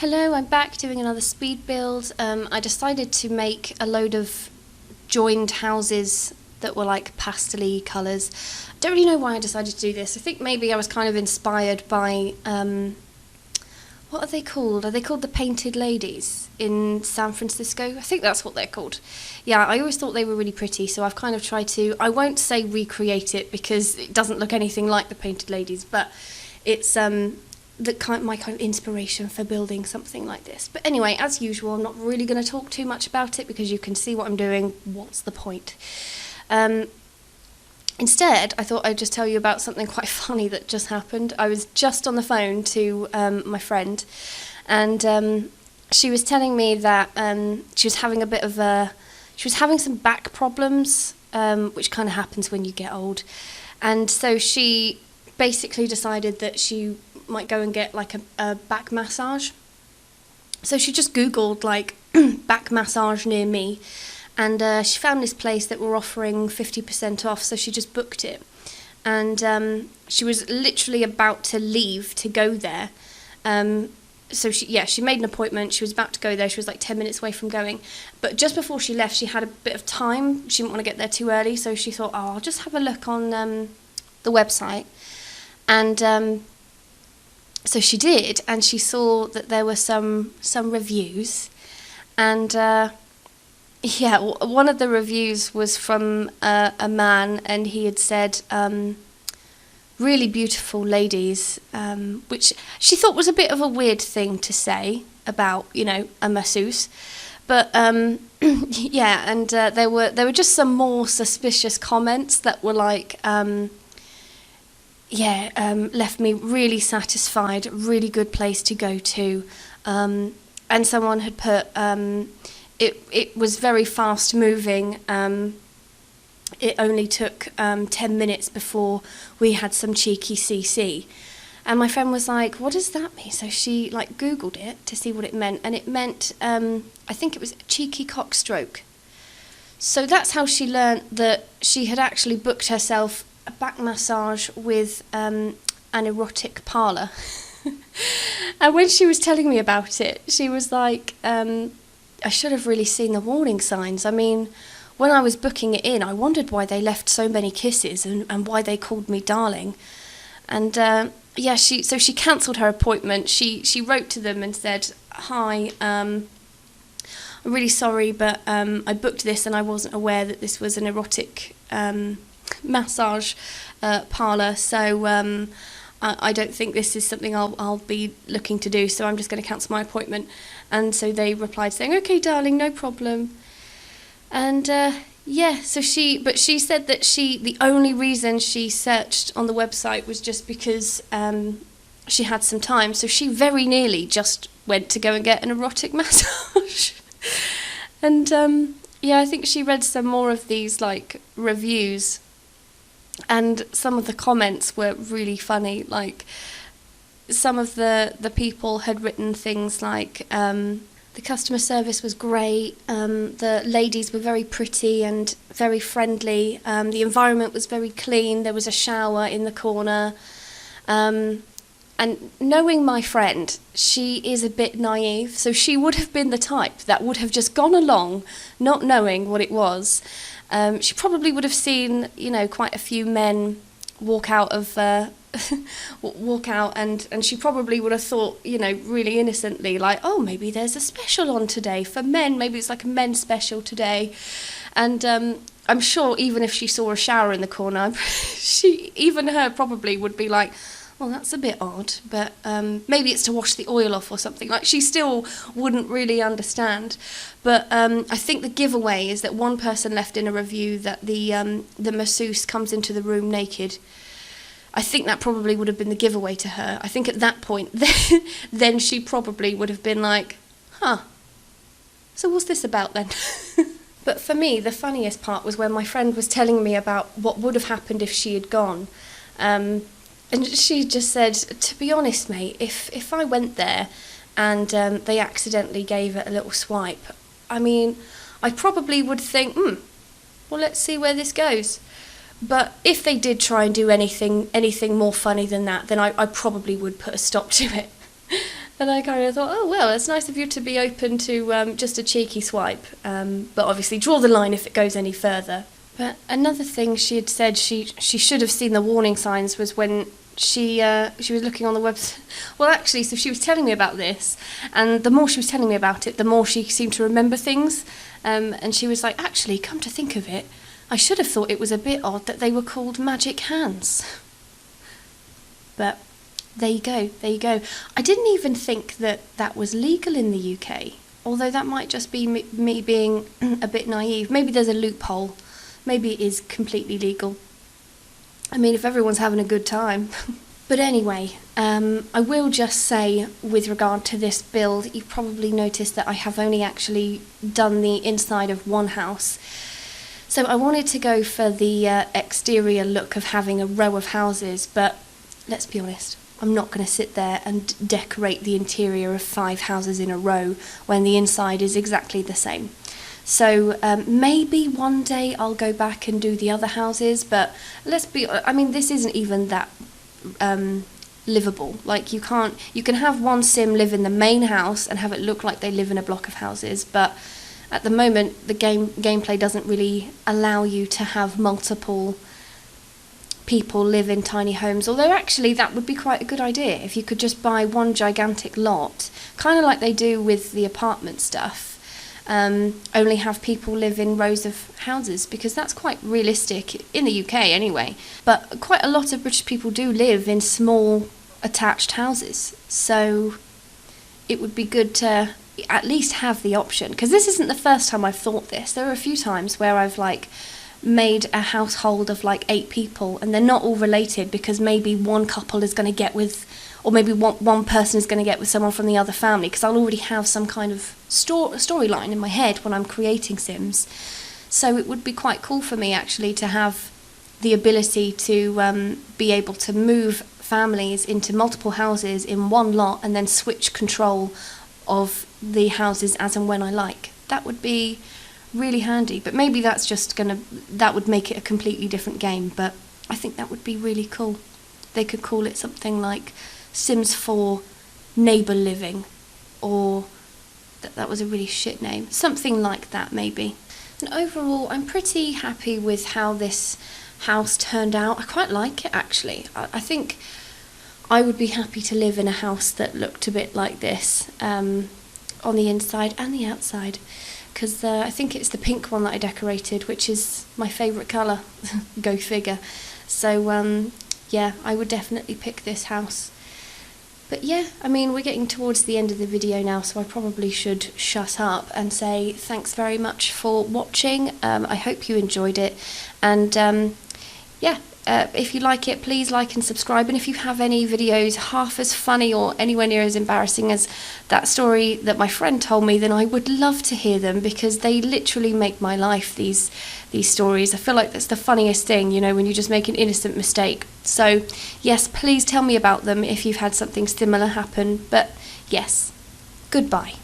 Hello, I'm back doing another speed build. I decided to make a load of joined houses that were like pastel-y colours. I don't really know why I decided to do this. I think maybe I was kind of inspired by, what are they called? Are they called the Painted Ladies in San Francisco? I think that's what they're called. Yeah, I always thought they were really pretty, so I've kind of tried to, I won't say recreate it because it doesn't look anything like the Painted Ladies, but it's my kind of inspiration for building something like this. But anyway, as usual, I'm not really going to talk too much about it because you can see what I'm doing. What's the point? Instead, I thought I'd just tell you about something quite funny that just happened. I was just on the phone to my friend, and she was telling me that she was having some back problems, which kind of happens when you get old, and so she basically decided that she might go and get like a back massage. So she just Googled like back massage near me, and she found this place that were offering 50% off, so she just booked it. And she was literally about to leave to go there. So she made an appointment, she was about to go there, she was like 10 minutes away from going. But just before she left, she had a bit of time, she didn't want to get there too early, so she thought, I'll just have a look on the website. And so she did, and she saw that there were some reviews, and one of the reviews was from a man, and he had said, really beautiful ladies, which she thought was a bit of a weird thing to say about, a masseuse, but yeah, and there were just some more suspicious comments that were like, left me really satisfied, really good place to go to. And someone had put, it was very fast moving. It only took 10 minutes before we had some cheeky CC. And my friend was like, what does that mean? So she like Googled it to see what it meant. And it meant, I think it was cheeky cockstroke. So that's how she learnt that she had actually booked herself a back massage with an erotic parlour. And when she was telling me about it, she was like, I should have really seen the warning signs. I mean, when I was booking it in, I wondered why they left so many kisses and why they called me darling. And so she cancelled her appointment. She wrote to them and said, hi, I'm really sorry, but I booked this and I wasn't aware that this was an erotic massage parlour, so I don't think this is something I'll be looking to do, so I'm just going to cancel my appointment. And so they replied saying, okay darling, no problem. And so she said that the only reason she searched on the website was just because she had some time, so she very nearly just went to go and get an erotic massage. And I think she read some more of these like reviews, and some of the comments were really funny. Like, some of the people had written things like, the customer service was great, the ladies were very pretty and very friendly, the environment was very clean, there was a shower in the corner. And knowing my friend, she is a bit naive, so she would have been the type that would have just gone along not knowing what it was. She probably would have seen, quite a few men walk out, and she probably would have thought, really innocently, like, oh, maybe there's a special on today for men, maybe it's like a men's special today. And I'm sure even if she saw a shower in the corner, even her probably would be like, well, that's a bit odd, but maybe it's to wash the oil off or something. Like, she still wouldn't really understand. But I think the giveaway is that one person left in a review that the masseuse comes into the room naked. I think that probably would have been the giveaway to her. I think at that point, then she probably would have been like, so what's this about then? But for me, the funniest part was when my friend was telling me about what would have happened if she had gone. And she just said, to be honest, mate, if I went there and they accidentally gave it a little swipe, I mean, I probably would think, well, let's see where this goes. But if they did try and do anything more funny than that, then I probably would put a stop to it. And I kind of thought, oh, well, it's nice of you to be open to just a cheeky swipe. But obviously draw the line if it goes any further. But another thing she had said she should have seen the warning signs was when she was looking on the website. Well, actually, so she was telling me about this, and the more she was telling me about it, the more she seemed to remember things. And she was like, actually, come to think of it, I should have thought it was a bit odd that they were called magic hands. But there you go. I didn't even think that was legal in the UK, although that might just be me being a bit naive. Maybe there's a loophole. Maybe it is completely legal. I mean, if everyone's having a good time. But anyway, I will just say, with regard to this build, you've probably noticed that I have only actually done the inside of one house. So I wanted to go for the exterior look of having a row of houses, but let's be honest, I'm not going to sit there and decorate the interior of 5 houses in a row when the inside is exactly the same. So maybe one day I'll go back and do the other houses, but this isn't even that livable. Like, you can have one sim live in the main house and have it look like they live in a block of houses, but at the moment the gameplay doesn't really allow you to have multiple people live in tiny homes, although actually that would be quite a good idea if you could just buy one gigantic lot, kind of like they do with the apartment stuff. Only have people live in rows of houses, because that's quite realistic in the UK anyway. But quite a lot of British people do live in small attached houses, so it would be good to at least have the option, because this isn't the first time I've thought this. There are a few times where I've made a household of 8 people, and they're not all related, because maybe one couple is going to get with, or maybe one person is going to get with someone from the other family, because I'll already have some kind of storyline in my head when I'm creating Sims. So it would be quite cool for me actually to have the ability to be able to move families into multiple houses in one lot and then switch control of the houses as and when I like. That would be really handy, but maybe that would make it a completely different game, but I think that would be really cool. They could call it something like Sims 4 Neighbour Living, or that was a really shit name, something like that maybe. And overall, I'm pretty happy with how this house turned out. I quite like it actually. I think I would be happy to live in a house that looked a bit like this, on the inside and the outside, because I think it's the pink one that I decorated, which is my favourite colour. Go figure. So yeah, I would definitely pick this house. But yeah, I mean, we're getting towards the end of the video now, so I probably should shut up and say thanks very much for watching. I hope you enjoyed it, and yeah, if you like it, please like and subscribe, and if you have any videos half as funny or anywhere near as embarrassing as that story that my friend told me, then I would love to hear them, because they literally make my life, these stories. I feel like that's the funniest thing, when you just make an innocent mistake. So yes, please tell me about them if you've had something similar happen. But yes, goodbye.